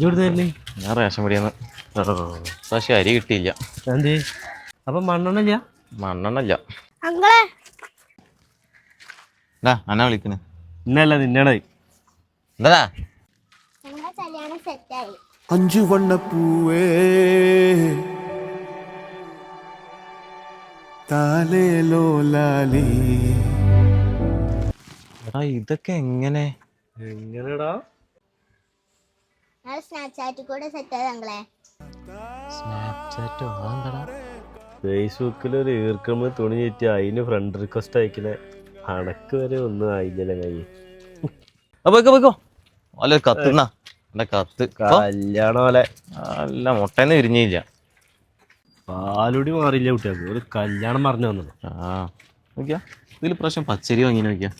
ഇവിടുന്ന് ഞാൻ റേഷൻ പടിയെന്ന് പക്ഷെ അരി കിട്ടിയില്ല. എന്ത് അപ്പൊ മണ്ണെണ്ണ മണ്ണെണ്ണല്ല. അങ്ങളെ അന്നാ വിളിക്കണ് ഇന്നല്ല നിന്നടേ എന്താ ഞങ്ങളെ കല്യാണം സെറ്റായി. 5 വണ്ണപ്പൂവേ താലേലോ ലാലി. ഇതൊക്കെ എങ്ങനെ എങ്ങനെടാ ഞങ്ങൾ സ്നാപ്ചാറ്റിൽ കൂടെ സെറ്റായി ഞങ്ങളെ. സ്നാപ്ചാറ്റോ അതെന്താടാ? ഫേസ്ബുക്കിലൊരു ഈർക്കമ്മ തുണി ചുറ്റി അതിന് ഫ്രണ്ട് റിക്വസ്റ്റ് അയക്കണേ അണക്ക് വരെ ഒന്നും ആയില്ല കൈ. പോയിക്കോ അല്ല കത്തുന്നാ എന്റെ കത്ത് കല്യാണം പോലെ അല്ല മുട്ടേന്ന് വിരിഞ്ഞില്ല. പാലുടി മാറിയില്ല കുട്ടികൾക്ക് ഒരു കല്യാണം പറഞ്ഞു വന്നത്. നോക്കിയാ ഇതിൽ പ്രാവശ്യം പച്ചരി വാങ്ങി നോക്കിയാ.